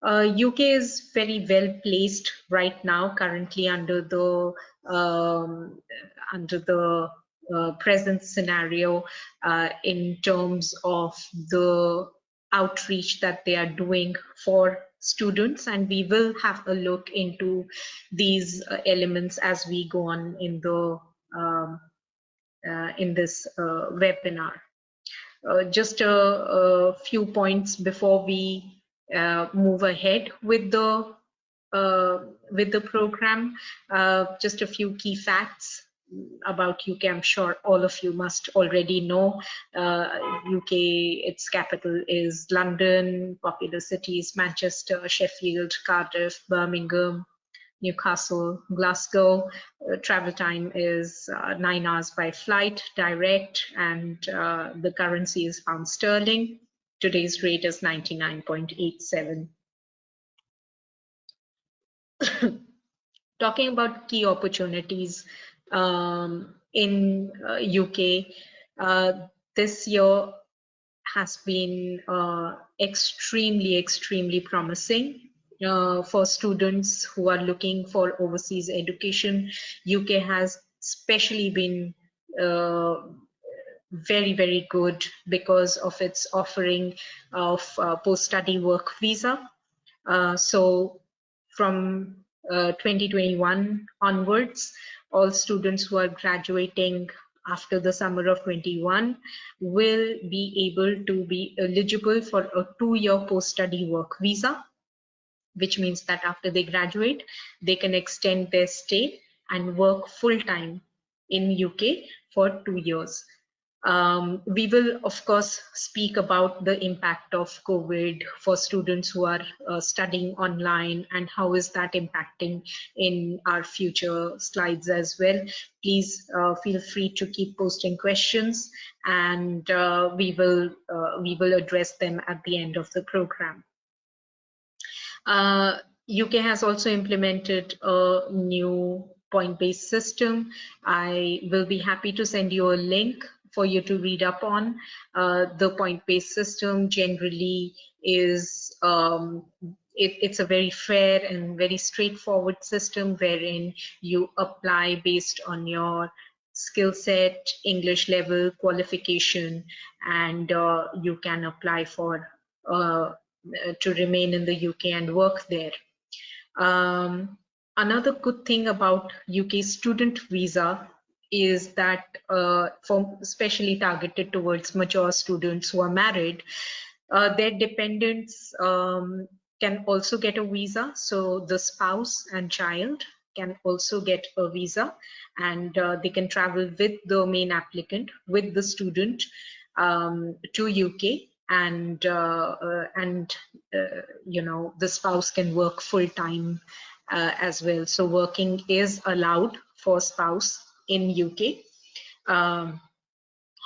UK is very well placed right now, currently under the present scenario in terms of the outreach that they are doing for students, and we will have a look into these elements as we go on in the in this webinar. Just a few points before we move ahead with the program. Just a few key facts about UK. I'm sure all of you must already know. UK, its capital is London. Popular cities: Manchester, Sheffield, Cardiff, Birmingham, Newcastle, Glasgow. Travel time is 9 hours by flight, direct, and the currency is pound sterling. Today's rate is 99.87. Talking about key opportunities in UK, this year has been extremely promising. For students who are looking for overseas education, UK has especially been very good because of its offering of post-study work visa. So from 2021 onwards, all students who are graduating after the summer of 21 will be able to be eligible for a 2-year post-study work visa, which means that after they graduate, they can extend their stay and work full-time in UK for 2 years. We will, of course, speak about the impact of COVID for students who are studying online and how is that impacting in our future slides as well. Please feel free to keep posting questions, and we will address them at the end of the program. UK has also implemented a new point-based system. I will be happy to send you a link for you to read up on. The point-based system generally is it's a very fair and very straightforward system wherein you apply based on your skill set, English level, qualification, and you can apply for to remain in the UK and work there. Another good thing about UK student visa is that especially targeted towards mature students who are married, their dependents can also get a visa. So the spouse and child can also get a visa, and they can travel with the main applicant, with the student, to UK, and you know, the spouse can work full-time as well. So working is allowed for spouse in UK.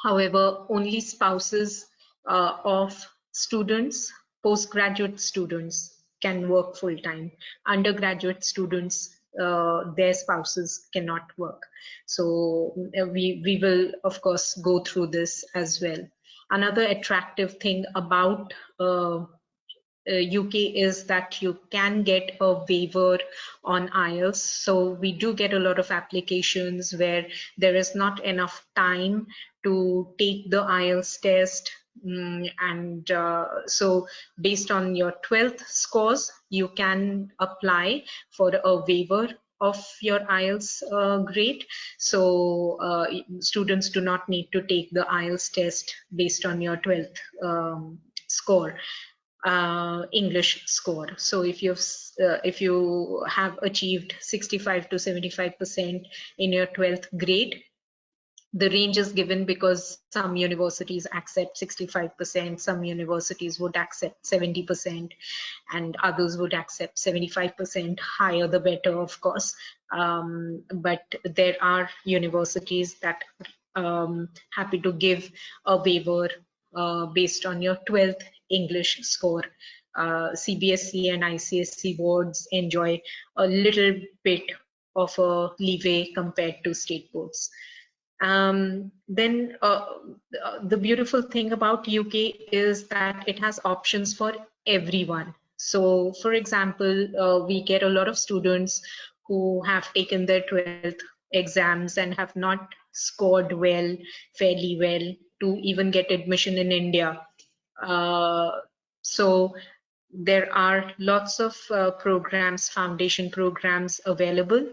However, only spouses of students, postgraduate students, can work full-time. Undergraduate students, their spouses cannot work. So we will, of course, go through this as well. Another attractive thing about UK is that you can get a waiver on IELTS. So we do get a lot of applications where there is not enough time to take the IELTS test. And so based on your 12th scores, you can apply for a waiver of your IELTS grade. So students do not need to take the IELTS test based on your 12th score. English score. So if you have achieved 65 to 75% in your 12th grade, the range is given because some universities accept 65%, some universities would accept 70%, and others would accept 75%. Higher the better, of course. But there are universities that happy to give a waiver based on your 12th English score. CBSE and ICSE boards enjoy a little bit of a leeway compared to state boards. Then the beautiful thing about UK is that it has options for everyone. So, for example, we get a lot of students who have taken their 12th exams and have not scored well, fairly well, to even get admission in India. So there are lots of programs, foundation programs available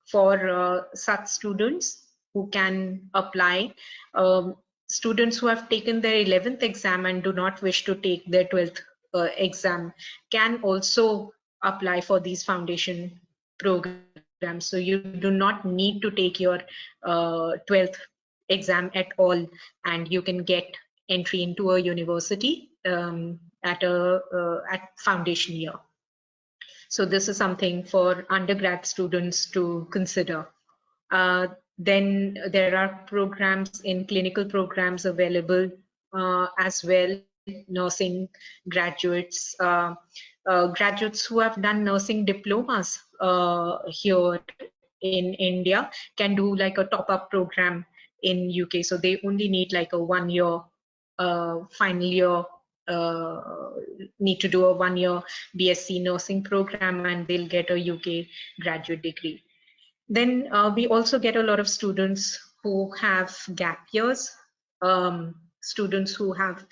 for such students who can apply. Students who have taken their 11th exam and do not wish to take their 12th exam can also apply for these foundation programs. So you do not need to take your 12th exam at all, and you can get entry into a university at foundation year. So this is something for undergrad students to consider. Then there are programs in clinical programs available as well, nursing graduates, graduates who have done nursing diplomas here in India can do like a top-up program in UK. So they only need like a 1 year final year, need to do a 1 year BSc nursing program, and they'll get a UK graduate degree. Then we also get a lot of students who have gap years, students who have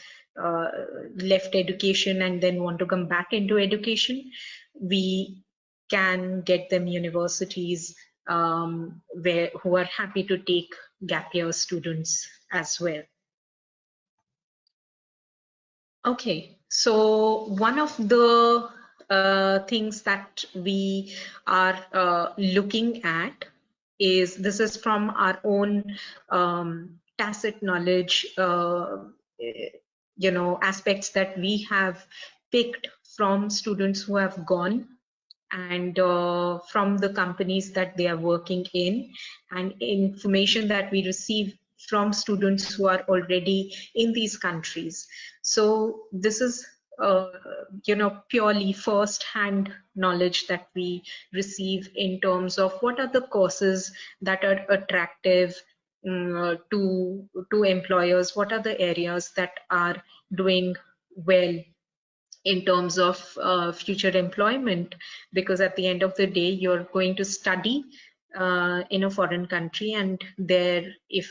left education and then want to come back into education. We can get them universities who are happy to take gap year students as well. Okay, so one of the things that we are looking at is, this is from our own tacit knowledge, aspects that we have picked from students who have gone, and from the companies that they are working in, and information that we receive from students who are already in these countries. So this is purely first-hand knowledge that we receive in terms of what are the courses that are attractive to employers, what are the areas that are doing well in terms of future employment, because at the end of the day you're going to study in a foreign country, and there if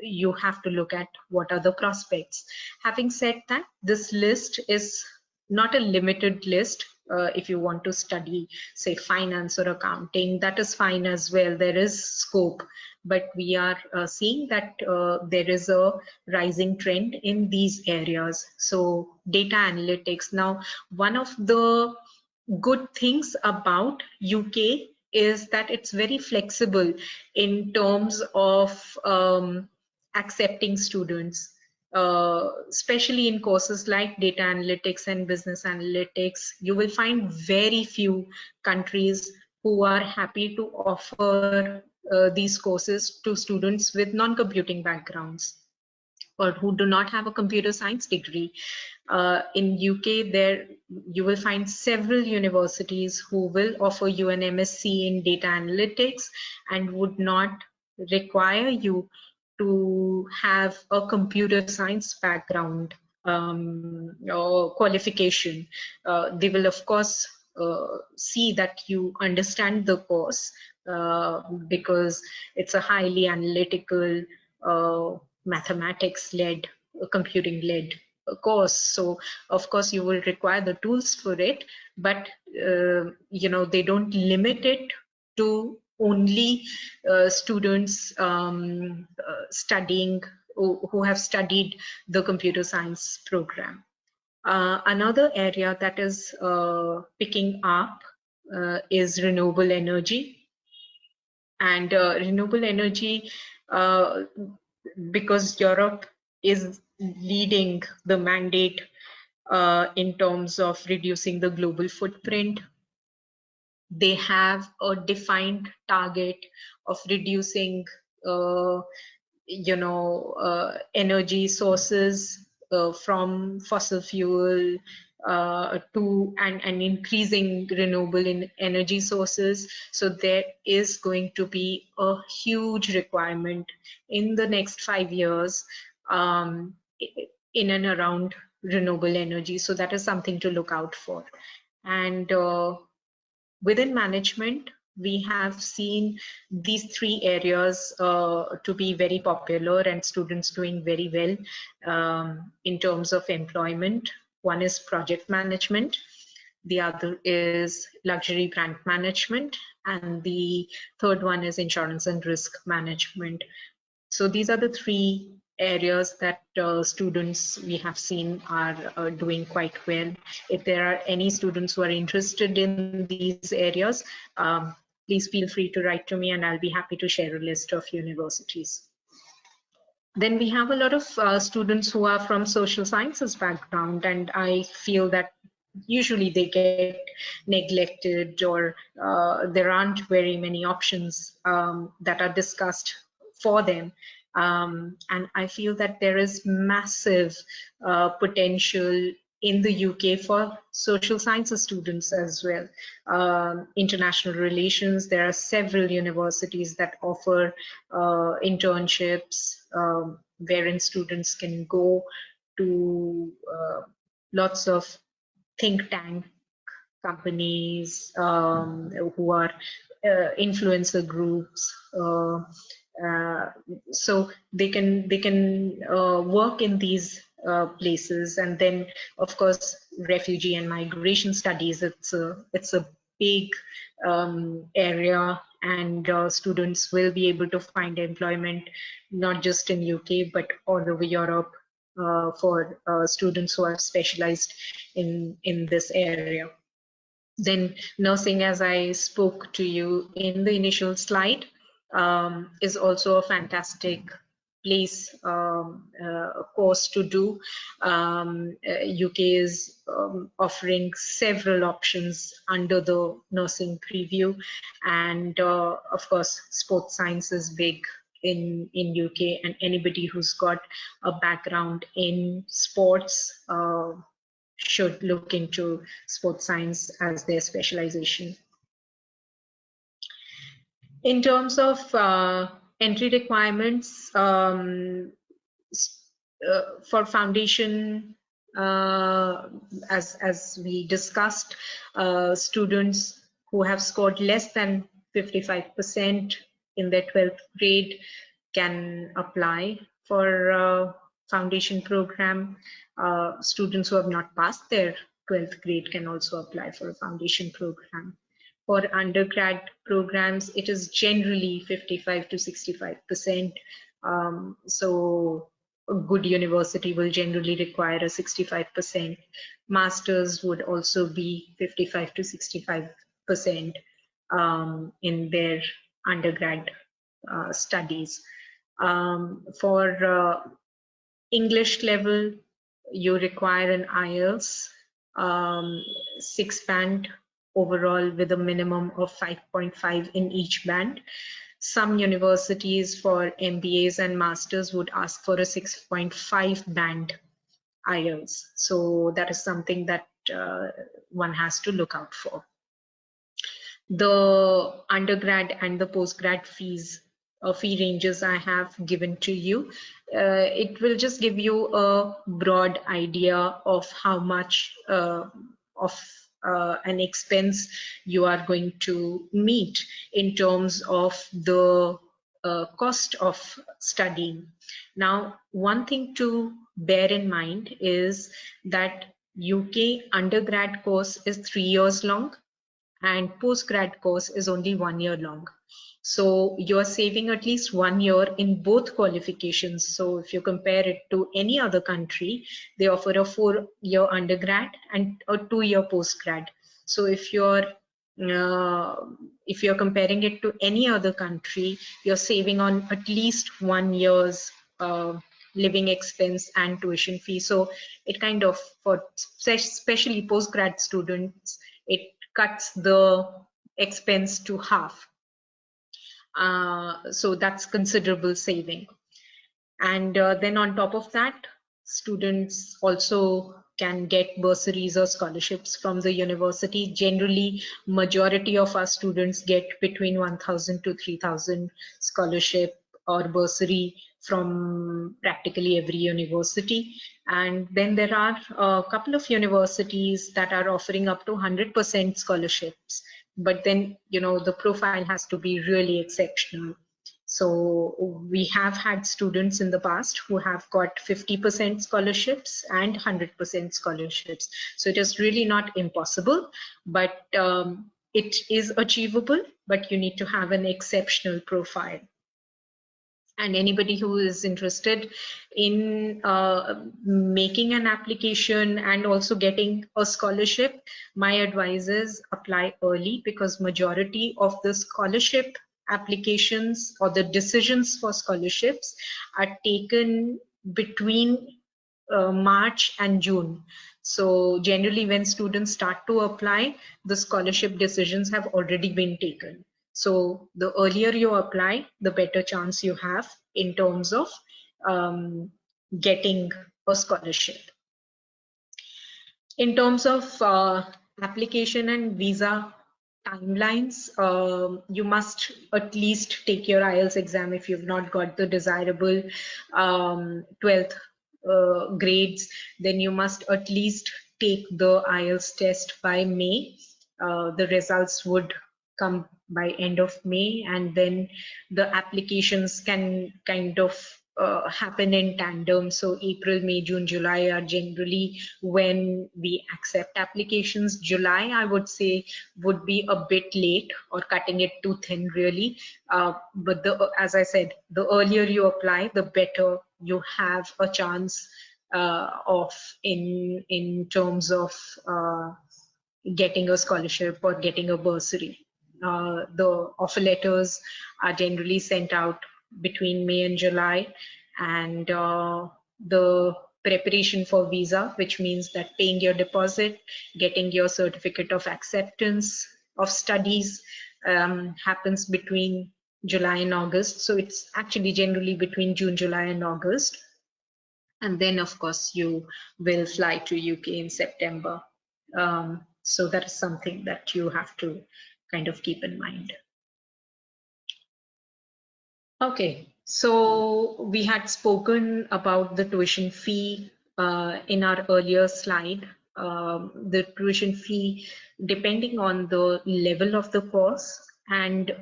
you have to look at what are the prospects. Having said that, this list is not a limited list. If you want to study, say, finance or accounting, that is fine as well. There is scope, but we are seeing that there is a rising trend in these areas. So data analytics. Now, one of the good things about UK is that it's very flexible in terms of accepting students, especially in courses like data analytics and business analytics. You will find very few countries who are happy to offer these courses to students with non-computing backgrounds or who do not have a computer science degree. In UK, there you will find several universities who will offer you an MSc in data analytics and would not require you to have a computer science background or qualification. They will, of course, see that you understand the course because it's a highly analytical, mathematics-led, computing-led course. So, of course, you will require the tools for it, but they don't limit it to only students studying who have studied the computer science program. Another area that is picking up is renewable energy. And renewable energy, because Europe is leading the mandate in terms of reducing the global footprint. They have a defined target of reducing energy sources from fossil fuel to and increasing renewable energy sources. So there is going to be a huge requirement in the next 5 years in and around renewable energy. So that is something to look out for. And within management, we have seen these three areas to be very popular and students doing very well in terms of employment. One is project management, the other is luxury brand management, and the third one is insurance and risk management. So these are the three areas that students we have seen are doing quite well. If there are any students who are interested in these areas, please feel free to write to me and I'll be happy to share a list of universities. Then we have a lot of students who are from social sciences background, and I feel that usually they get neglected, or there aren't very many options that are discussed for them. And I feel that there is massive potential in the UK for social sciences students as well. International relations, there are several universities that offer internships wherein students can go to lots of think tank companies who are influencer groups, so they can work in these places. And then of course refugee and migration studies, it's a big area, and students will be able to find employment not just in UK but all over Europe for students who are specialized in this area. Then nursing, as I spoke to you in the initial slide, is also a fantastic place course to do. UK is offering several options under the nursing preview, and of course sports science is big in UK, and anybody who's got a background in sports should look into sports science as their specialization. In terms of entry requirements for foundation, as we discussed, students who have scored less than 55% in their 12th grade can apply for foundation program. Students who have not passed their 12th grade can also apply for a foundation program. For undergrad programs, it is generally 55 to 65%. So a good university will generally require a 65%. Masters would also be 55 to 65% in their undergrad studies. For English level, you require an IELTS 6 band overall with a minimum of 5.5 in each band. Some universities for MBAs and masters would ask for a 6.5 band IELTS. So that is something that one has to look out for. The undergrad and the postgrad fees fee ranges I have given to you. It will just give you a broad idea of how much of an expense you are going to meet in terms of the cost of studying. Now, one thing to bear in mind is that UK undergrad course is 3 years long and postgrad course is only 1 year long. So you're saving at least 1 year in both qualifications. So if you compare it to any other country, they offer a 4-year undergrad and a 2-year postgrad. So if you're comparing it to any other country, you're saving on at least 1 year's living expense and tuition fee. So it kind of, for especially postgrad students, it cuts the expense to half. So that's considerable saving. And then on top of that, students also can get bursaries or scholarships from the university. Generally, majority of our students get between 1,000 to 3,000 scholarship or bursary from practically every university. And then there are a couple of universities that are offering up to 100% scholarships. But then, the profile has to be really exceptional. So we have had students in the past who have got 50% scholarships and 100% scholarships. So it is really not impossible, but it is achievable, but you need to have an exceptional profile. And anybody who is interested in making an application and also getting a scholarship, my advice is apply early, because majority of the scholarship applications or the decisions for scholarships are taken between March and June. So generally when students start to apply, the scholarship decisions have already been taken. So the earlier you apply, the better chance you have in terms of getting a scholarship. In terms of application and visa timelines, you must at least take your IELTS exam if you've not got the desirable 12th grades. Then you must at least take the IELTS test by May. The results would come by end of May, and then the applications can kind of happen in tandem. So April, May, June, July are generally when we accept applications. July, I would say, would be a bit late or cutting it too thin, really. But as I said, the earlier you apply, the better you have a chance of in terms of getting a scholarship or getting a bursary. The offer letters are generally sent out between May and July, and the preparation for visa, which means that paying your deposit, getting your certificate of acceptance of studies, happens between July and August. So it's actually generally between June, July and August. And then of course you will fly to UK in September. So that is something that you have to kind of keep in mind. Okay, so we had spoken about the tuition fee in our earlier slide. The tuition fee, depending on the level of the course and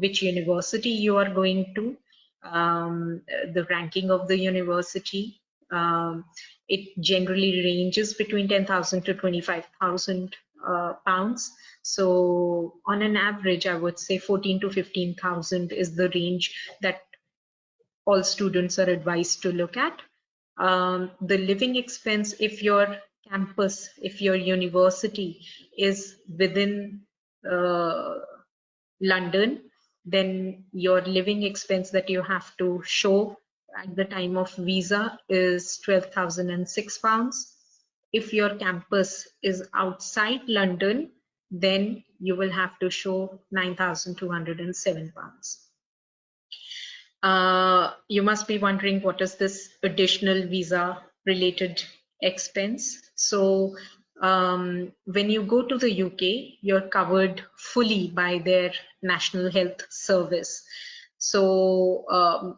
which university you are going to, the ranking of the university, it generally ranges between 10,000 to 25,000 pounds. So on an average, I would say 14 to 15,000 is the range that all students are advised to look at. The living expense, if your campus, if your university is within London, then your living expense that you have to show at the time of visa is 12,006 pounds. If your campus is outside London, then you will have to show 9,207 pounds. You must be wondering, what is this additional visa related expense? So when you go to the UK, you're covered fully by their National Health Service. So,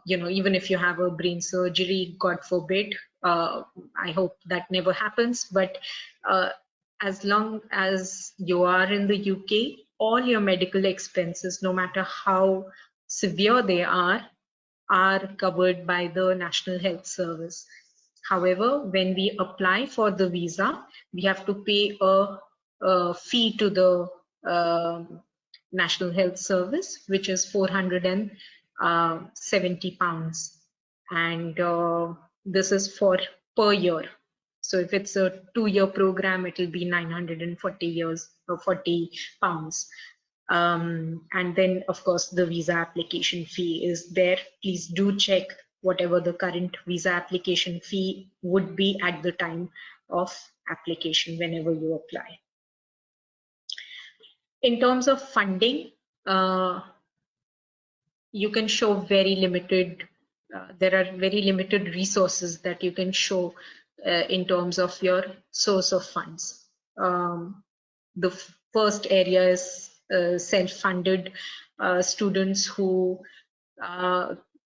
even if you have a brain surgery, God forbid, I hope that never happens, but as long as you are in the UK, all your medical expenses, no matter how severe they are covered by the National Health Service. However, when we apply for the visa, we have to pay a fee to the National Health Service, which is 470 pounds. And this is for per year. So if it's a 2-year program, it will be 940 pounds. And then, of course, the visa application fee is there. Please do check whatever the current visa application fee would be at the time of application whenever you apply. In terms of funding, you can show very limited, there are very limited resources that you can show in terms of your source of funds. The first area is self-funded students who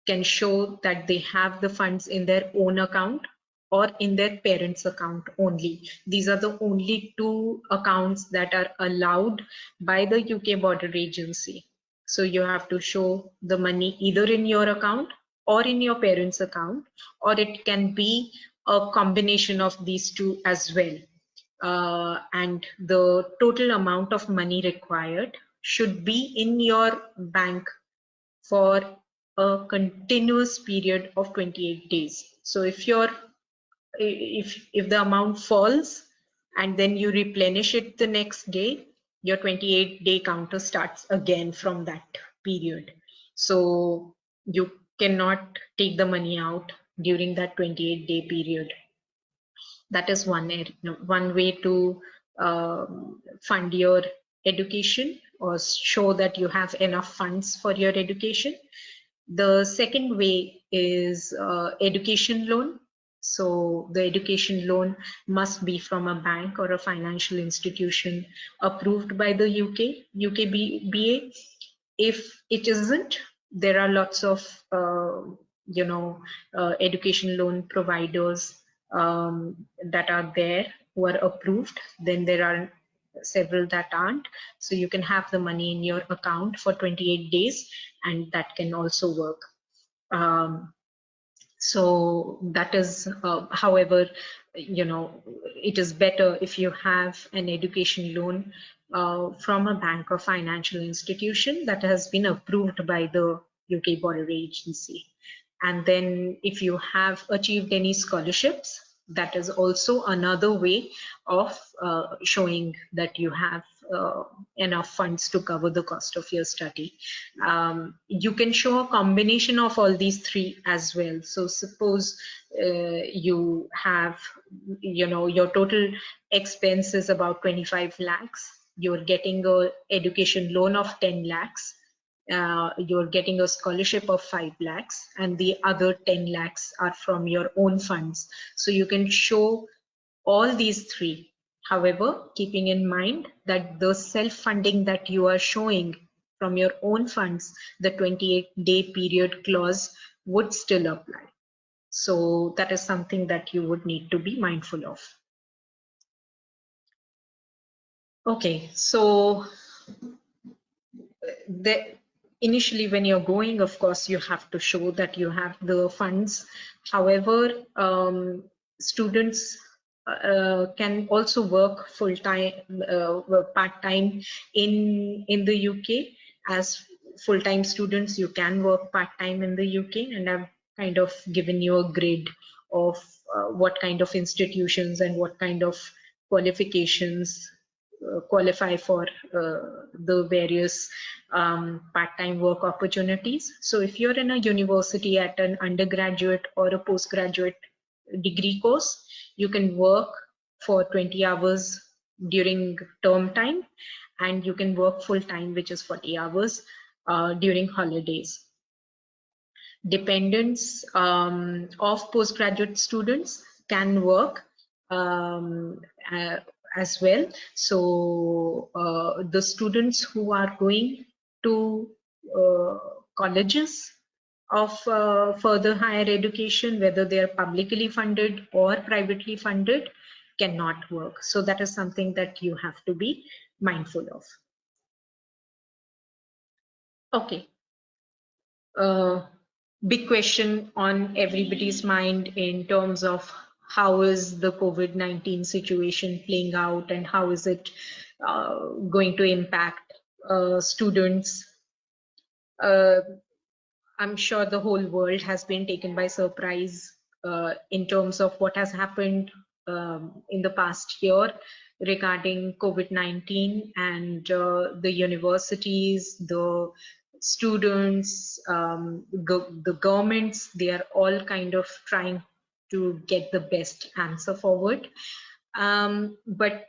can show that they have the funds in their own account or in their parents' account only. These are the only two accounts that are allowed by the UK Border Agency. So you have to show the money either in your account or in your parents' account, or it can be a combination of these two as well. And the total amount of money required should be in your bank for a continuous period of 28 days. So if the amount falls and then you replenish it the next day, your 28-day counter starts again from that period. So you cannot take the money out during that 28-day period. That is one way to fund your education or show that you have enough funds for your education. The second way is education loan. So the education loan must be from a bank or a financial institution approved by the UKBA. If it isn't, there are lots of education loan providers that are there who are approved. Then there are several that aren't. So you can have the money in your account for 28 days, and that can also work. So that is, however, it is better if you have an education loan from a bank or financial institution that has been approved by the UK Border Agency. And then if you have achieved any scholarships, that is also another way of showing that you have enough funds to cover the cost of your study. You can show a combination of all these three as well. So suppose you have, your total expense is about 25 lakhs. You're getting an education loan of 10 lakhs. You're getting a scholarship of 5 lakhs, and the other 10 lakhs are from your own funds. So you can show all these three. However, keeping in mind that the self-funding that you are showing from your own funds, the 28-day period clause would still apply. So that is something that you would need to be mindful of. Okay, so initially when you're going, of course, you have to show that you have the funds. However, students can also work full-time, part-time in the UK. As full-time students, you can work part-time in the UK, and I've kind of given you a grid of what kind of institutions and what kind of qualifications qualify for the various part-time work opportunities. So if you're in a university at an undergraduate or a postgraduate degree course, you can work for 20 hours during term time, and you can work full-time, which is 40 hours during holidays. Dependents of postgraduate students can work as well. So the students who are going to colleges of further higher education, whether they are publicly funded or privately funded, cannot work. So that is something that you have to be mindful of. Okay. Big question on everybody's mind in terms of how is the COVID-19 situation playing out, and how is it going to impact students. I'm sure the whole world has been taken by surprise in terms of what has happened in the past year regarding COVID-19, and the universities, the students, the governments, they are all kind of trying to get the best answer forward. But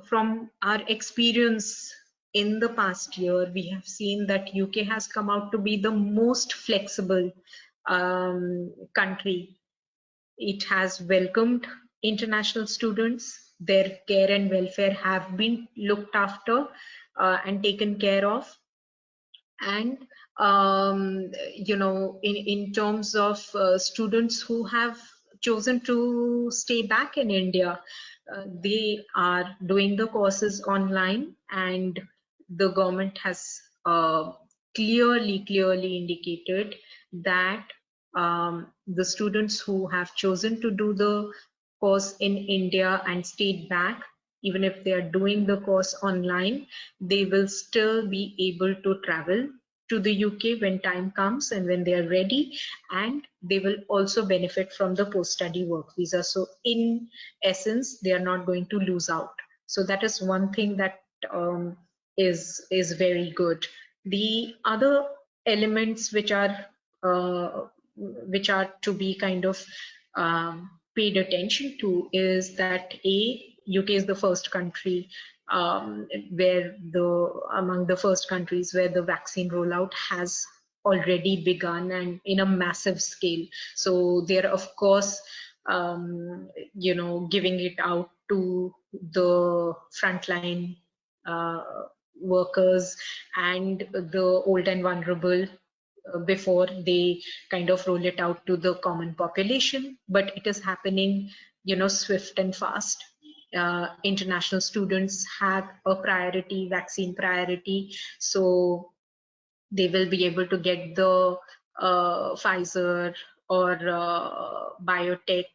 from our experience in the past year, we have seen that UK has come out to be the most flexible country. It has welcomed international students. Their care and welfare have been looked after and taken care of. And in terms of students who have chosen to stay back in India, they are doing the courses online, and the government has clearly indicated that the students who have chosen to do the course in India and stayed back, even if they are doing the course online, they will still be able to travel to the UK when time comes and when they are ready, and they will also benefit from the post-study work visa. So in essence, they are not going to lose out. So that is one thing that is very good. The other elements which are to be kind of paid attention to is that UK is the first country where among the first countries where the vaccine rollout has already begun, and in a massive scale. So they're of course giving it out to the frontline uh, workers and the old and vulnerable before they kind of roll it out to the common population. But it is happening, swift and fast. International students have a priority, vaccine priority, so they will be able to get the Pfizer or biotech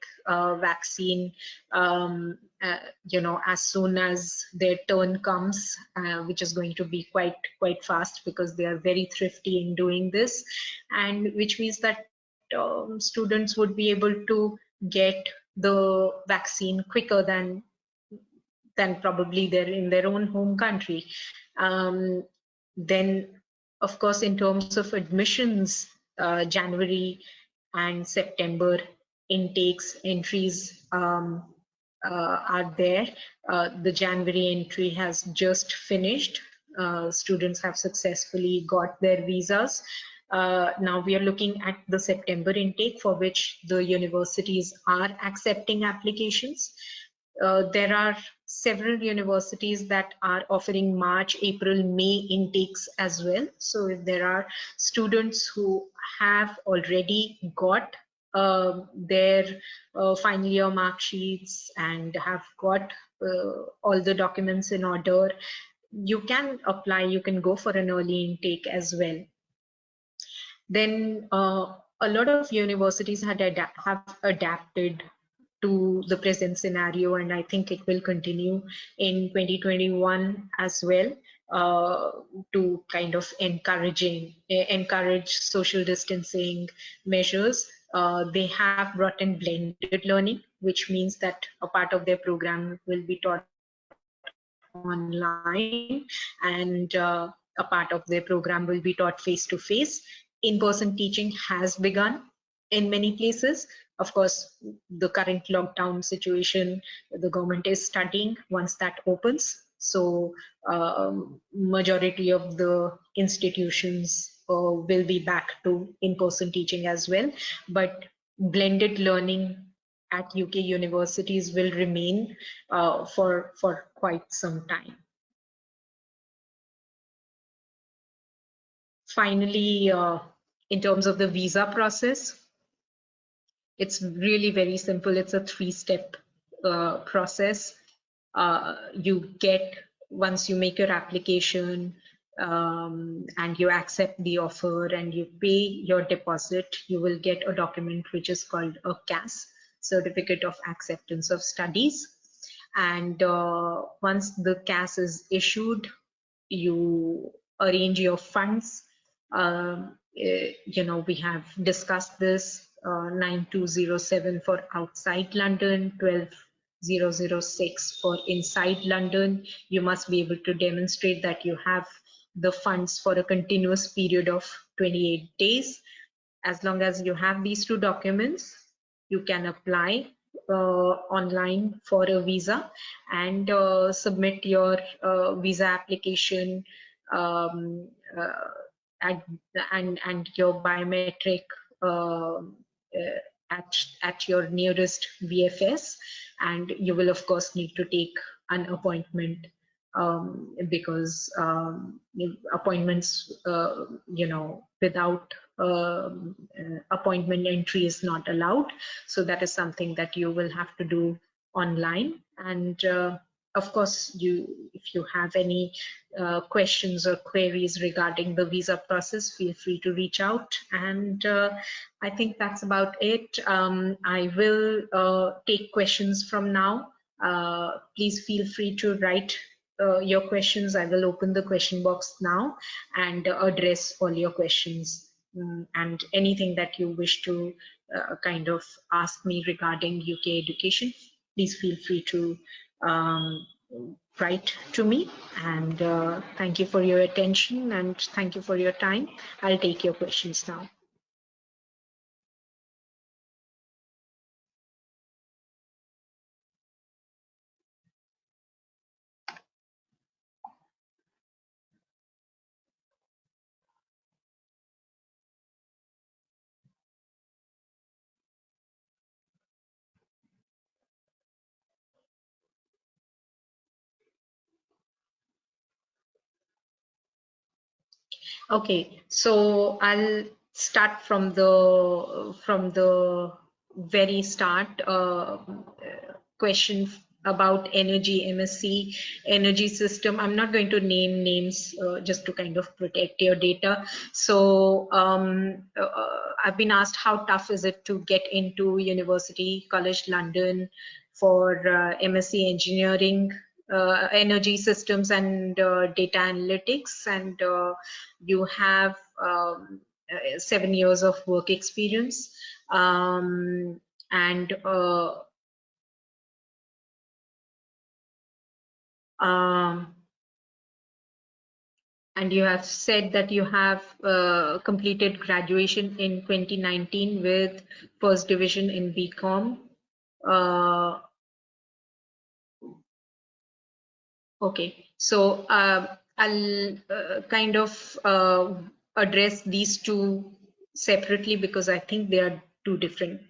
vaccine, as soon as their turn comes, which is going to be quite fast, because they are very thrifty in doing this, and which means that students would be able to get the vaccine quicker than probably they're in their own home country. Then, of course, in terms of admissions, January and September intakes, entries are there. The January entry has just finished. Students have successfully got their visas. Now we are looking at the September intake, for which the universities are accepting applications. There are several universities that are offering March, April, May intakes as well. So if there are students who have already got their final year mark sheets and have got all the documents in order, you can apply, you can go for an early intake as well. Then a lot of universities have adapted to the present scenario, and I think it will continue in 2021 as well, to kind of encourage social distancing measures. They have brought in blended learning, which means that a part of their program will be taught online, and a part of their program will be taught face-to-face. In-person teaching has begun in many places. Of course, the current lockdown situation, the government is studying once that opens. So majority of the institutions will be back to in-person teaching as well. But blended learning at UK universities will remain for quite some time. Finally, in terms of the visa process, it's really very simple. It's a three-step process. Once you make your application and you accept the offer and you pay your deposit, you will get a document which is called a CAS, Certificate of Acceptance of Studies. And once the CAS is issued, you arrange your funds. We have discussed this, 9207 for outside London, 12006 for inside London. You must be able to demonstrate that you have the funds for a continuous period of 28 days. As long as you have these two documents, you can apply online for a visa and submit your visa application and your biometric at your nearest VFS, and you will of course need to take an appointment because appointments, without appointment entry is not allowed. So that is something that you will have to do online. And of course, if you have any questions or queries regarding the visa process, feel free to reach out. And I think that's about it. I will take questions from now. Please feel free to write your questions. I will open the question box now and address all your questions. And anything that you wish to kind of ask me regarding UK education, please feel free to write to me. And thank you for your attention and thank you for your time. I'll take your questions now. Okay, so I'll start from the very start. Question about energy, MSc, energy system. I'm not going to name names just to kind of protect your data. So I've been asked how tough is it to get into University College London for MSc engineering, energy systems and data analytics, and you have 7 years of work experience, and you have said that you have completed graduation in 2019 with first division in BCom. Okay, so I'll kind of address these two separately because I think they are two different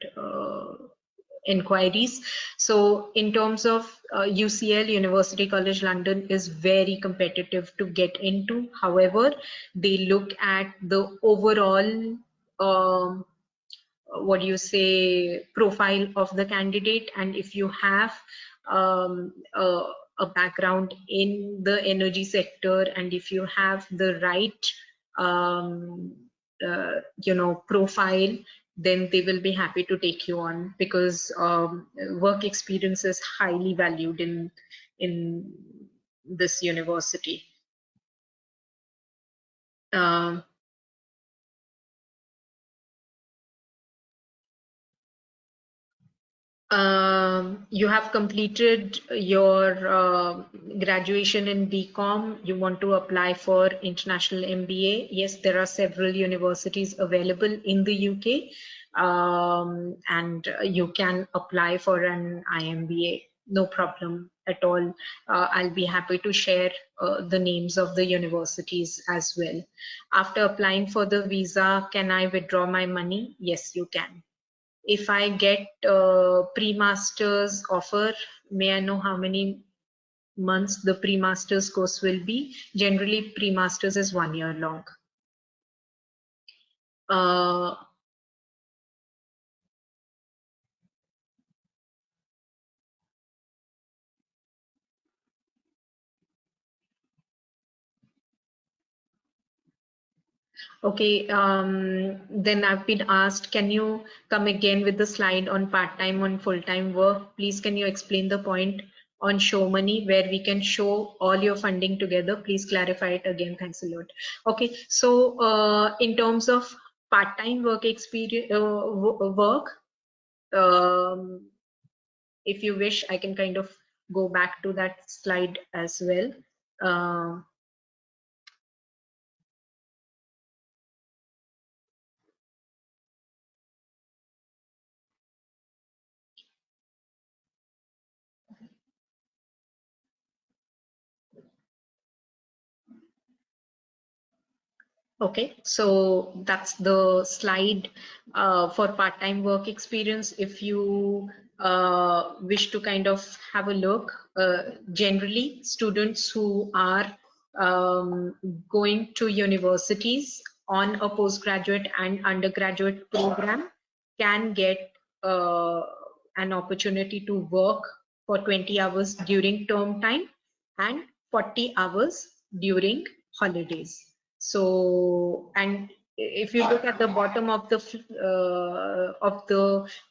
inquiries. So in terms of UCL, University College London is very competitive to get into. However, they look at the overall what do you say, profile of the candidate, and if you have a background in the energy sector, and if you have the right profile, then they will be happy to take you on, because work experience is highly valued in this university. You have completed your graduation in BCom. You want to apply for international MBA. Yes, there are several universities available in the UK, and you can apply for an IMBA. No problem at all. I'll be happy to share the names of the universities as well. After applying for the visa, can I withdraw my money? Yes, you can. If I get pre-master's offer, may I know how many months the pre-master's course will be? Generally, pre-master's is 1 year long. Okay, then I've been asked, can you come again with the slide on part-time and full-time work? Please, can you explain the point on show money where we can show all your funding together? Please clarify it again. Thanks a lot. Okay, so in terms of part-time work experience, if you wish, I can kind of go back to that slide as well. Okay, so that's the slide for part-time work experience. If you wish to kind of have a look, generally students who are going to universities on a postgraduate and undergraduate program can get an opportunity to work for 20 hours during term time and 40 hours during holidays. So, and if you look at the bottom of the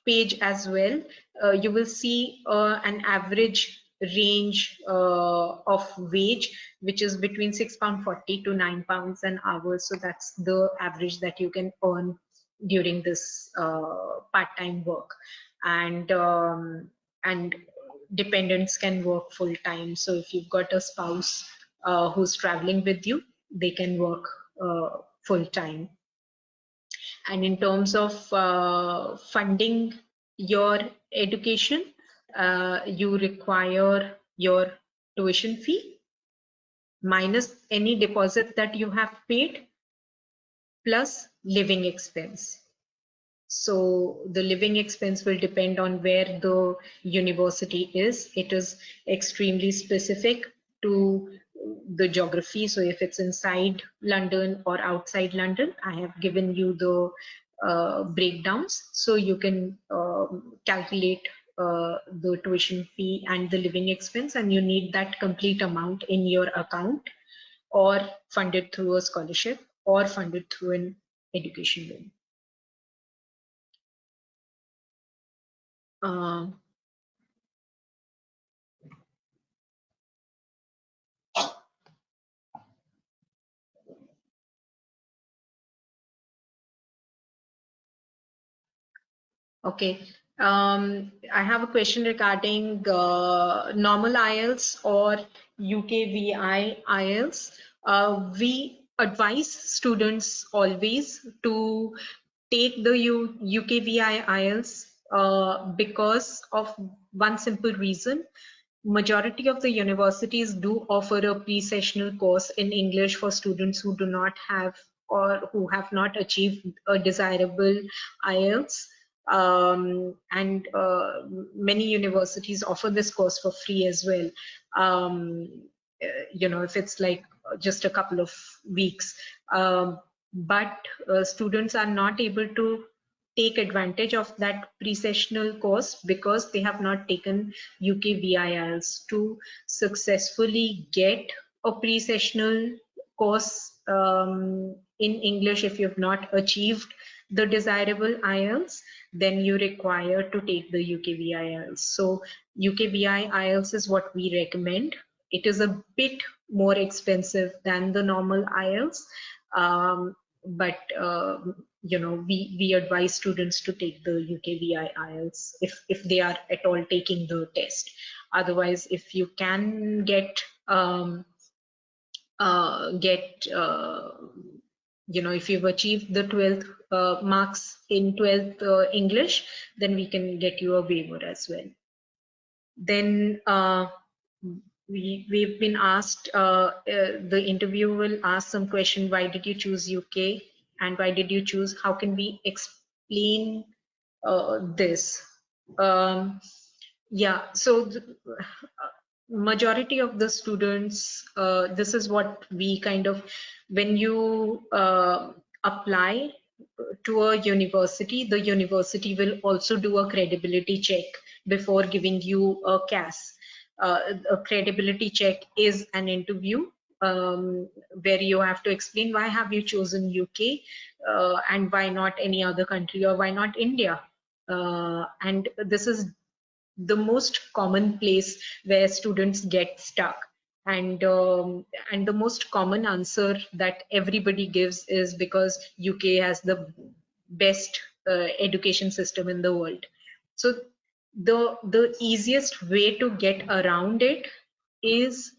page as well, you will see an average range of wage, which is between £6.40 to £9 an hour. So that's the average that you can earn during this part-time work. And dependents can work full-time. So if you've got a spouse who's traveling with you, they can work full-time. And in terms of funding your education, you require your tuition fee minus any deposit that you have paid plus living expense. So the living expense will depend on where the university is. It is extremely specific to the geography. So if it's inside London or outside London, I have given you the breakdowns. So you can calculate the tuition fee and the living expense, and you need that complete amount in your account, or funded through a scholarship, or funded through an education loan. Okay. I have a question regarding normal IELTS or UKVI IELTS. We advise students always to take the UKVI IELTS because of one simple reason. Majority of the universities do offer a pre-sessional course in English for students who do not have or who have not achieved a desirable IELTS. And many universities offer this course for free as well. You know, if it's like just a couple of weeks, but students are not able to take advantage of that pre-sessional course because they have not taken UKVIILs. To successfully get a pre-sessional course in English, if you've not achieved the desirable IELTS, then you require to take the UKVI IELTS. So UKVI IELTS is what we recommend. It is a bit more expensive than the normal IELTS, but you know, we advise students to take the UKVI IELTS if they are at all taking the test. Otherwise, if you can get you know, if you've achieved the 12th marks in 12th English, then we can get you a waiver as well. Then we've been asked, the interview will ask some question, why did you choose UK and why did you choose, how can we explain this? Yeah, so majority of the students, this is what we kind of, when you apply to a university, the university will also do a credibility check before giving you a CAS. A credibility check is an interview where you have to explain why have you chosen UK and why not any other country, or why not India. And this is the most common place where students get stuck, and the most common answer that everybody gives is because UK has the best education system in the world. So the easiest way to get around it is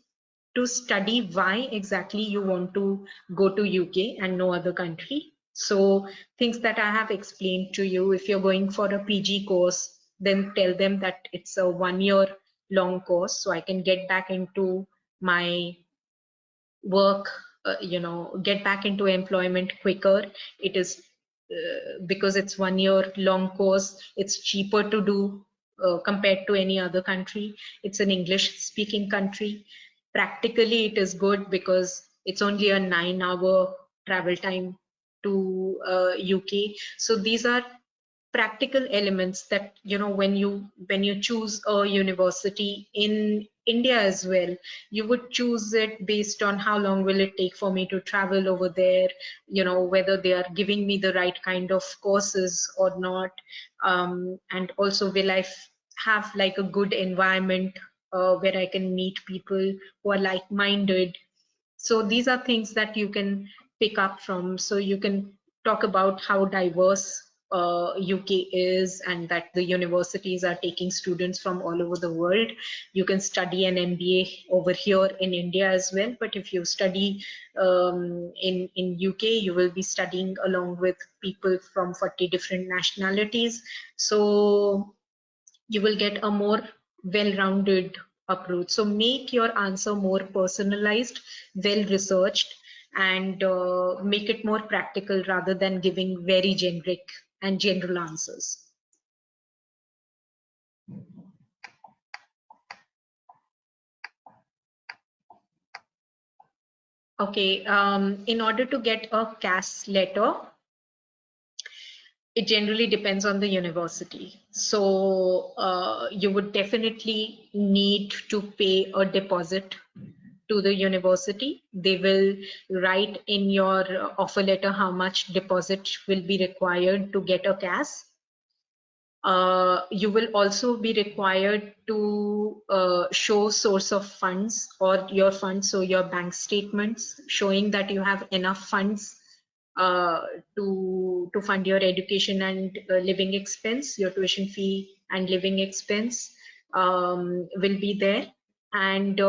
to study why exactly you want to go to UK and no other country. So things that I have explained to you, if you're going for a PG course, then tell them that it's a 1 year long course, so I can get back into my work, you know, get back into employment quicker. It is because it's 1 year long course, it's cheaper to do compared to any other country. It's an English speaking country. Practically it is good because it's only a 9-hour travel time to UK. So these are practical elements that, you know, when you choose a university in India as well, you would choose it based on how long will it take for me to travel over there, you know, whether they are giving me the right kind of courses or not, and also will I have like a good environment where I can meet people who are like-minded. So these are things that you can pick up from. So you can talk about how diverse UK is, and that the universities are taking students from all over the world. You can study an MBA over here in India as well, but if you study in UK, you will be studying along with people from 40 different nationalities. So you will get a more well-rounded approach. So make your answer more personalized, well-researched, and make it more practical rather than giving very generic and general answers. Okay, in order to get a CAS letter, it generally depends on the university. So you would definitely need to pay a deposit to the university. They will write in your offer letter how much deposit will be required to get a CAS. You will also be required to show source of funds or your funds, so your bank statements showing that you have enough funds uh, to fund your education and living expense, your tuition fee and living expense will be there. And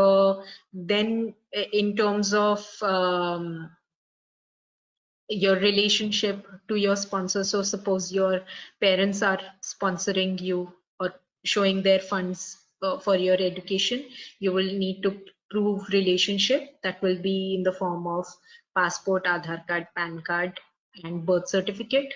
then in terms of your relationship to your sponsor, so suppose your parents are sponsoring you or showing their funds for your education, you will need to prove relationship. That will be in the form of passport, Aadhaar card, PAN card, and birth certificate.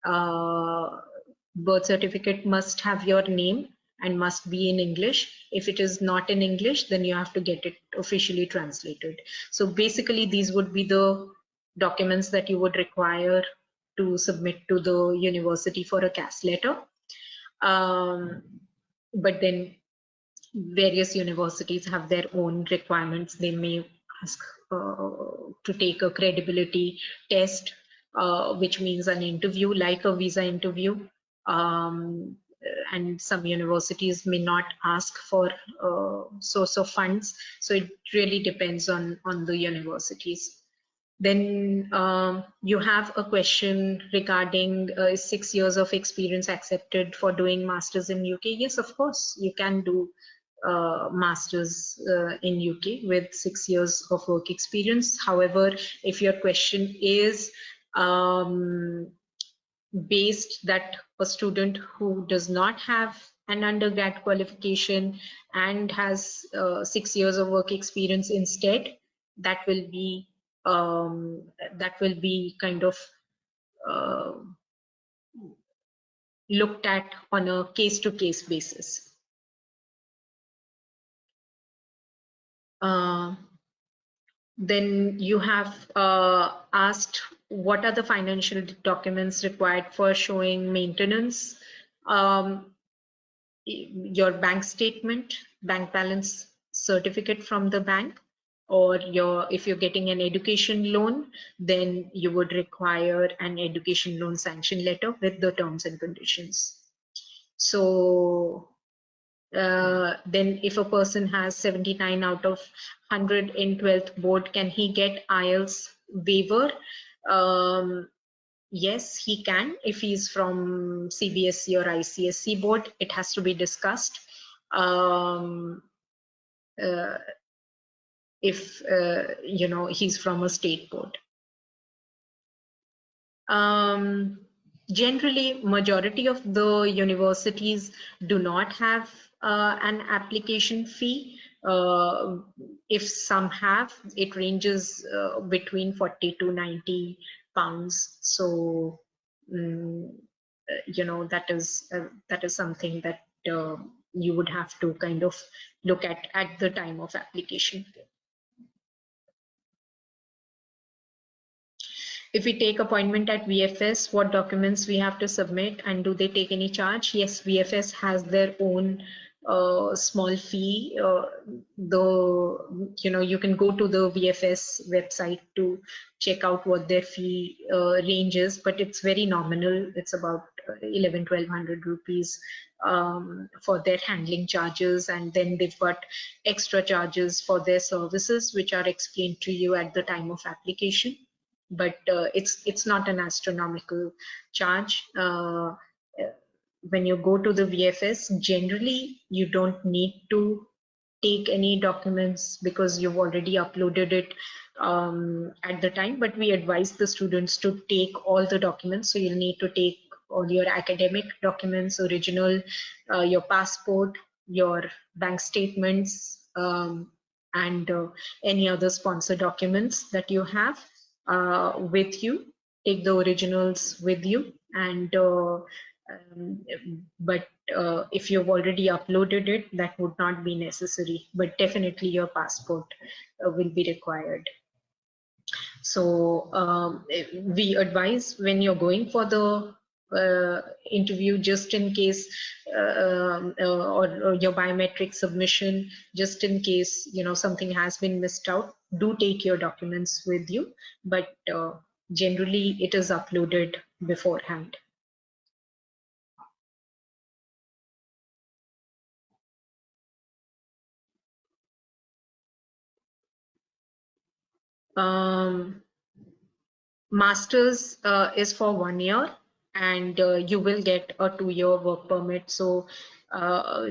Birth certificate must have your name and must be in English. If it is not in English, then you have to get it officially translated. So basically these would be the documents that you would require to submit to the university for a CAS letter. But then various universities have their own requirements. They may ask to take a credibility test, which means an interview like a visa interview. And some universities may not ask for source of funds. So it really depends on the universities. Then you have a question regarding 6 years of experience accepted for doing masters in UK. Yes, of course, you can do masters in UK with 6 years of work experience. However, if your question is based that a student who does not have an undergrad qualification and has 6 years of work experience instead, that will be kind of looked at on a case-to-case basis. Then you have asked what are the financial documents required for showing maintenance. Your bank statement, bank balance certificate from the bank, or if you're getting an education loan, then you would require an education loan sanction letter with the terms and conditions. So then if a person has 79 out of 100 in 12th board, can he get IELTS waiver? Yes, he can. If he's from CBSE or ICSE board, it has to be discussed. If you know, he's from a state board. Generally, majority of the universities do not have an application fee. If some have, it ranges between 40 to 90 pounds. So, you know, that is something that you would have to kind of look at the time of application. If we take appointment at VFS, what documents we have to submit, and do they take any charge? Yes, VFS has their own small fee. You can go to the VFS website to check out what their fee range is, but it's very nominal. It's about 1,100-1,200 rupees for their handling charges, and then they've got extra charges for their services, which are explained to you at the time of application. But it's not an astronomical charge. When you go to the VFS, generally you don't need to take any documents because you've already uploaded it at the time, but we advise the students to take all the documents. So you'll need to take all your academic documents, original, your passport, your bank statements, and any other sponsor documents that you have with you. Take the originals with you, and but if you've already uploaded it, that would not be necessary, but definitely your passport will be required. So we advise when you're going for the interview, just in case, or your biometric submission, just in case something has been missed out, do take your documents with you, but generally it is uploaded beforehand. Masters is for 1 year, and you will get a 2-year work permit. So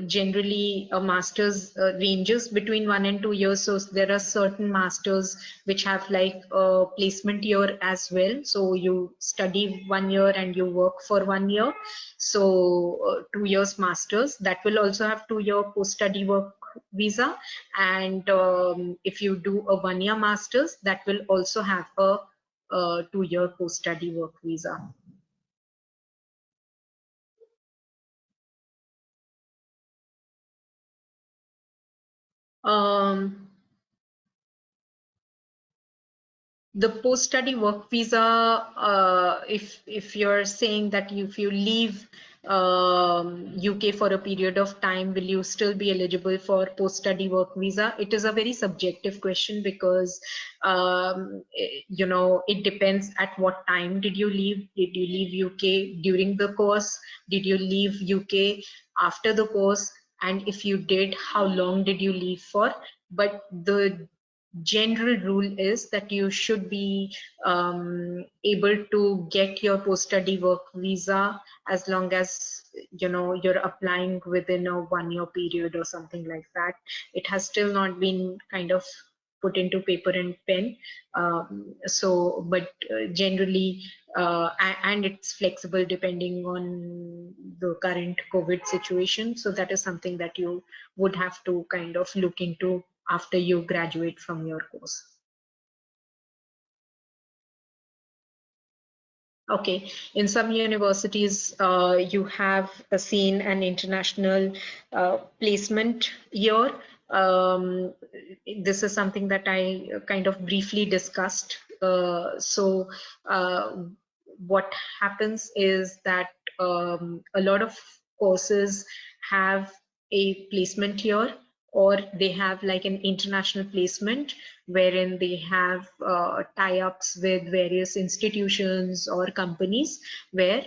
generally a master's ranges between 1 and 2 years. So there are certain masters which have like a placement year as well. So you study 1 year and you work for 1 year. So 2 years masters, that will also have 2-year post-study work visa. And if you do a 1-year masters, that will also have a 2-year post-study work visa. The post-study work visa, if you're saying that if you leave UK for a period of time, will you still be eligible for post-study work visa? It is a very subjective question because it depends at what time did you leave. Did you leave UK during the course? Did you leave UK after the course? And if you did, how long did you leave for? But the general rule is that you should be able to get your post-study work visa as long as you're applying within a 1-year period or something like that. It has still not been kind of put into paper and pen, but generally and it's flexible depending on the current COVID situation. So that is something that you would have to kind of look into after you graduate from your course. Okay, in some universities, you have seen an international placement year. This is something that I kind of briefly discussed. What happens is that a lot of courses have a placement year, or they have like an international placement wherein they have tie-ups with various institutions or companies where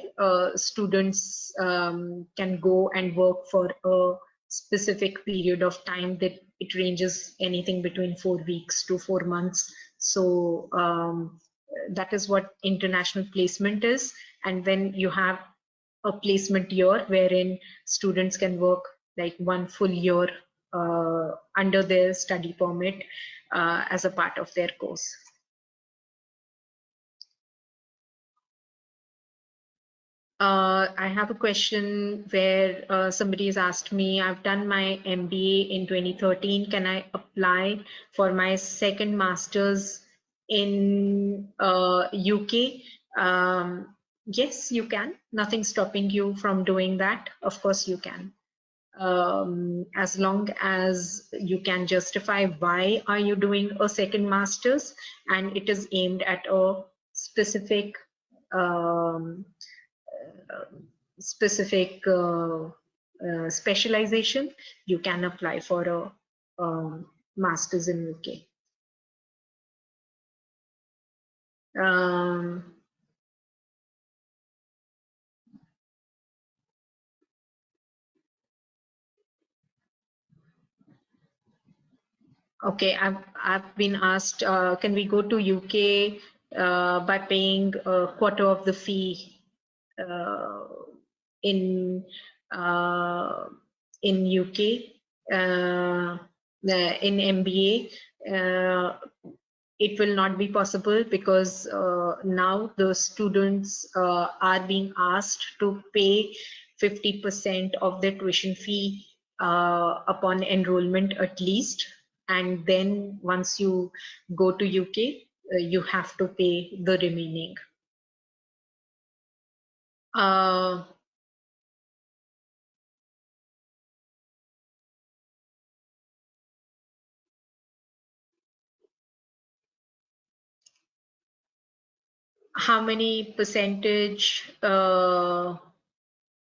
students can go and work for a specific period of time. That it ranges anything between 4 weeks to 4 months. So that is what international placement is. And then you have a placement year wherein students can work like 1 full year under their study permit as a part of their course. I have a question where somebody has asked me, I've done my MBA in 2013. Can I apply for my second master's in UK? Yes, you can. Nothing's stopping you from doing that. Of course, you can. as long as you can justify why are you doing a second master's and it is aimed at a specific um, specialization, you can apply for a master's in UK. Okay, I've been asked, can we go to UK by paying a quarter of the fee in UK in MBA? It will not be possible because now the students are being asked to pay 50% of their tuition fee upon enrollment at least, and then once you go to UK, you have to pay the remaining. How many percentage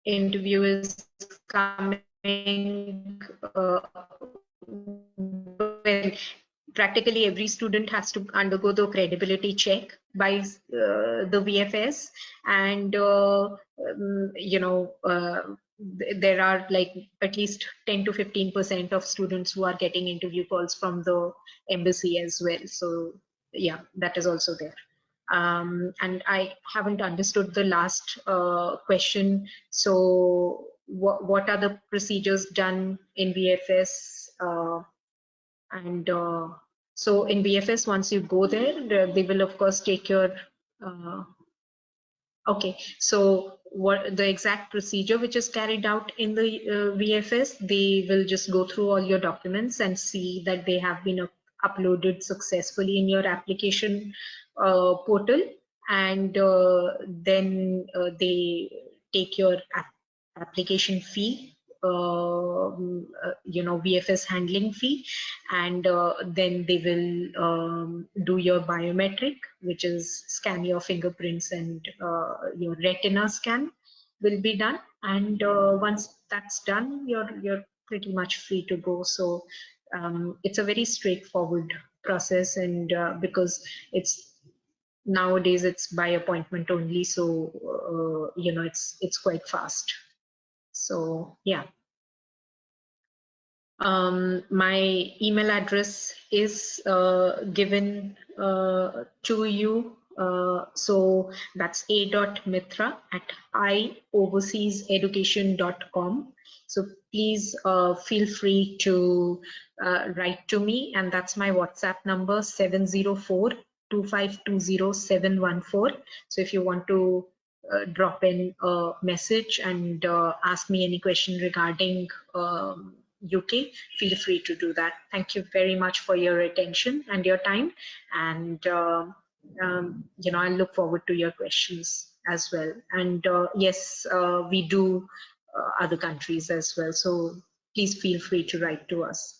interview is coming? Well, practically every student has to undergo the credibility check by the VFS, and there are like at least 10 to 15% of students who are getting interview calls from the embassy as well. So yeah, that is also there. And I haven't understood the last question. So what are the procedures done in VFS? So in VFS, once you go there, they will of course take your okay, so what the exact procedure which is carried out in the VFS, they will just go through all your documents and see that they have been uploaded successfully in your application portal, and then they take your application fee, VFS handling fee, and then they will do your biometric, which is scan your fingerprints, and your retina scan will be done. And once that's done, you're pretty much free to go. So it's a very straightforward process, and because nowadays it's by appointment only, so it's quite fast. So yeah. My email address is given to you. So that's a.mitra@ioverseaseducation.com. So please feel free to write to me, and that's my WhatsApp number 704-2520-714. So if you want to drop in a message and ask me any question regarding UK, feel free to do that. Thank you very much for your attention and your time, and I look forward to your questions as well. And yes, we do other countries as well, so please feel free to write to us.